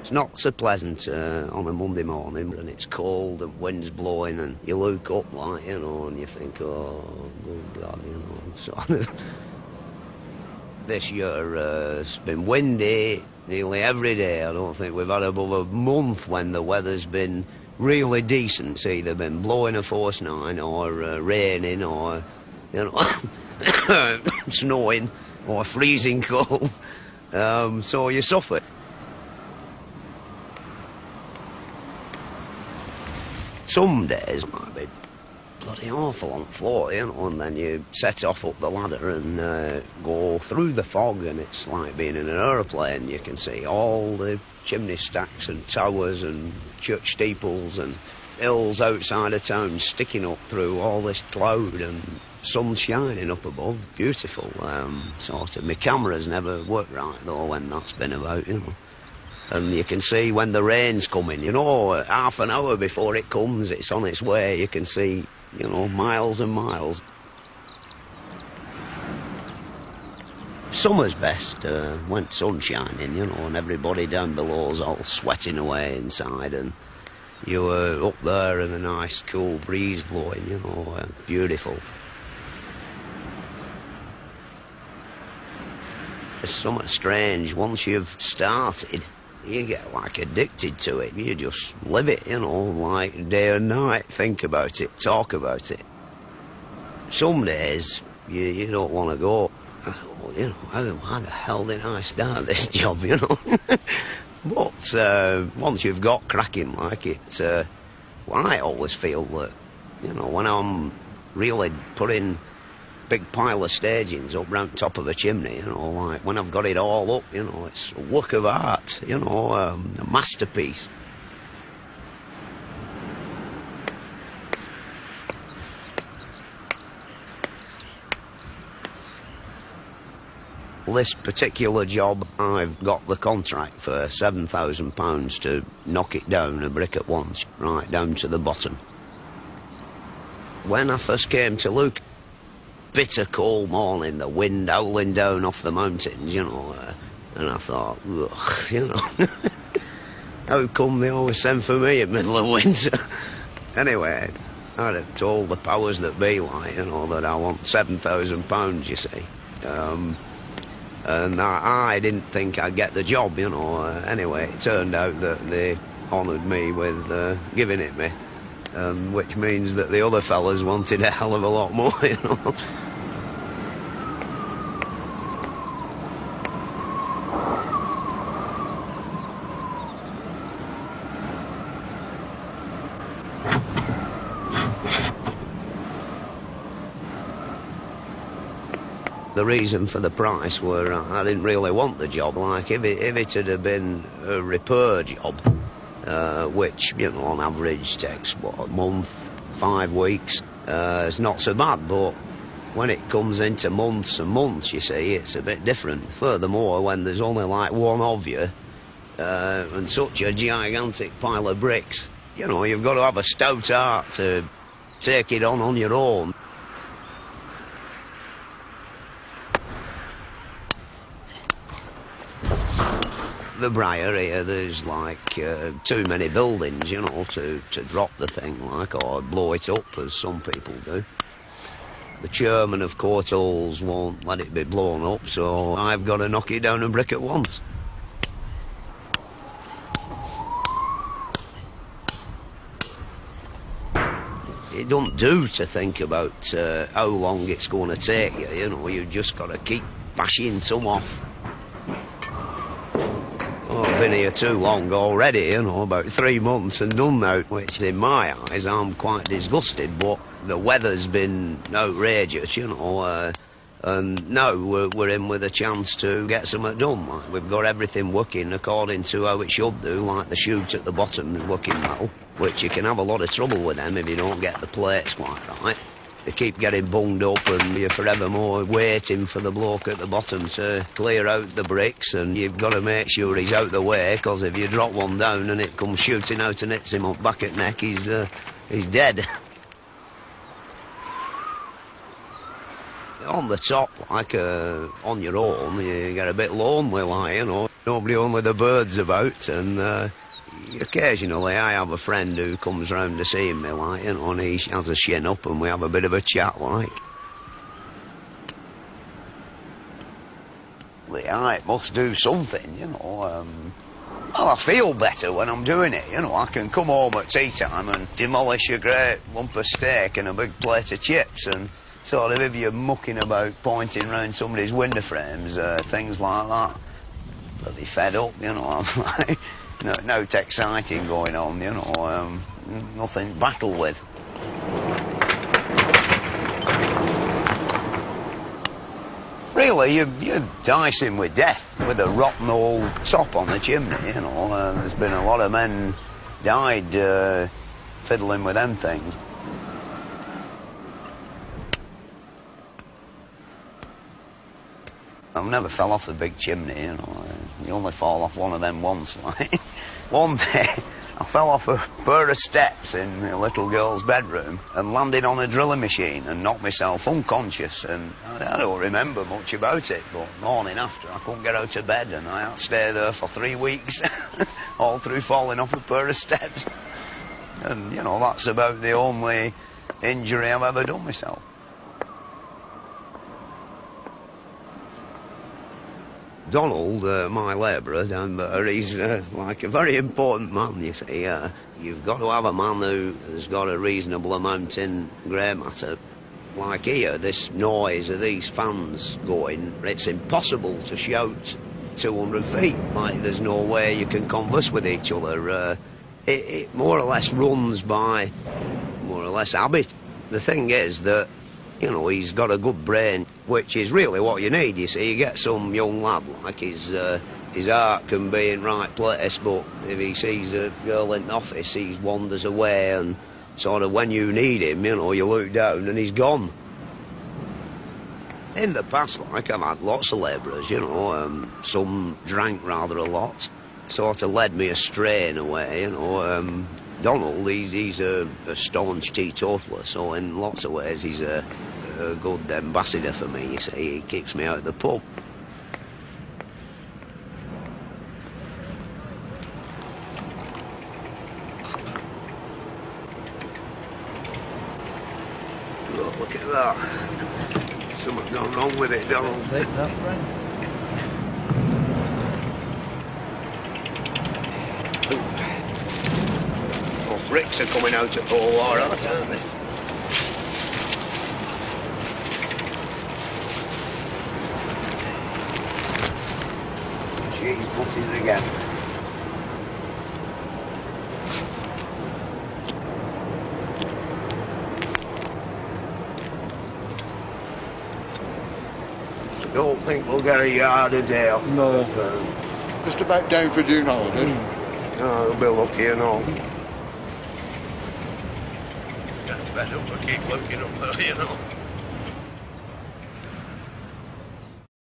It's not so pleasant on a Monday morning, and it's cold and wind's blowing, and you look up, like, you know, and you think, oh, good God, you know, sort of. This year it's been windy nearly every day. I don't think we've had above a month when the weather's been really decent. It's either been blowing a force 9 or raining or, you know, snowing or freezing cold. So you suffer. Some days might be bloody awful on the floor, you know, and then you set off up the ladder and go through the fog, and it's like being in an aeroplane. You can see all the chimney stacks and towers and church steeples and hills outside of town sticking up through all this cloud and sun shining up above. Beautiful, sort of. My camera's never worked right, though, when that's been about, you know. And you can see when the rain's coming, you know, half an hour before it comes, it's on its way. You can see, you know, miles and miles. Summer's best, when sun's shining, you know, and everybody down below's all sweating away inside, and you were up there and a nice cool breeze blowing, you know, beautiful. It's something strange. Once you've started, you get like addicted to it. You just live it, you know, like day and night. Think about it, talk about it. Some days you don't want to go. You know, why the hell did I start this job, you know? But once you've got cracking like it, well, I always feel that, you know, when I'm really putting big pile of stagings up round top of a chimney, you know, like when I've got it all up, you know, it's a work of art, you know, a masterpiece. Well, this particular job, I've got the contract for £7,000 to knock it down a brick at once, right down to the bottom. When I first came to look, bitter cold morning, the wind howling down off the mountains, you know, and I thought, ugh, you know, how come they always send for me in the middle of winter? Anyway, I'd have told the powers that be, like, you know, that I want £7,000, you see. And I didn't think I'd get the job, you know. Anyway, it turned out that they honoured me with giving it me, which means that the other fellas wanted a hell of a lot more, you know. The reason for the price were I didn't really want the job. Like, if it had have been a repair job, which, you know, on average takes, what, a month, 5 weeks, it's not so bad. But when it comes into months and months, you see, it's a bit different. Furthermore, when there's only like one of you, and such a gigantic pile of bricks, you know, you've got to have a stout heart to take it on your own. The Briar here, there's like too many buildings, you know, to drop the thing, like, or blow it up, as some people do. The chairman of Court Halls won't let it be blown up, so I've got to knock it down a brick at once. It don't do to think about how long it's going to take you, you know, you've just got to keep bashing some off. I've been here too long already, you know, about 3 months and done now, which in my eyes I'm quite disgusted, but the weather's been outrageous, you know, and now we're in with a chance to get something done. Like, we've got everything working according to how it should do, like the chute at the bottom is working well, which you can have a lot of trouble with them if you don't get the plates quite right. They keep getting bunged up and you're forevermore waiting for the bloke at the bottom to clear out the bricks, and you've got to make sure he's out the way, because if you drop one down and it comes shooting out and hits him up back at neck, he's dead. on the top, like on your own, you get a bit lonely, like, you know. Nobody, only the birds about, and occasionally I have a friend who comes round to see me, like, you know, and he has a shin up and we have a bit of a chat, like. I must do something, you know. Well, I feel better when I'm doing it, you know. I can come home at tea time and demolish a great lump of steak and a big plate of chips, and sort of, if you're mucking about pointing round somebody's window frames, things like that, bloody fed up, you know. I'm like, no exciting going on, you know. Nothing to battle with. Really, you're dicing with death with a rotten old top on the chimney, you know. There's been a lot of men died fiddling with them things. I've never fell off a big chimney, you know. You only fall off one of them once, like. One day, I fell off a pair of steps in a little girl's bedroom and landed on a drilling machine and knocked myself unconscious, and I don't remember much about it, but morning after I couldn't get out of bed and I had to stay there for 3 weeks, all through falling off a pair of steps. And, you know, that's about the only injury I've ever done myself. Donald, my labourer down there, he's like a very important man, you see. You've got to have a man who has got a reasonable amount in grey matter. Like here, this noise of these fans going, it's impossible to shout 200 feet. Like, there's no way you can converse with each other. It more or less runs by, more or less, habit. The thing is that, you know, he's got a good brain, which is really what you need, you see. You get some young lad, like, his heart can be in right place, but if he sees a girl in the office, he wanders away, and sort of when you need him, you know, you look down and he's gone. In the past, like, I've had lots of labourers, you know, some drank rather a lot, sort of led me astray in a way, you know. Donald, he's a staunch teetotaler, so in lots of ways he's a good ambassador for me, you see. He keeps me out of the pub. Look at that. Something's gone wrong with it, Donald. That's right. Bricks are coming out at all right, aren't they? Cheese butties again. Don't think we'll get a yard a day off. No. Just about down for June holidays. Oh, we'll be lucky and all. Get fed up, I keep looking up there, you know.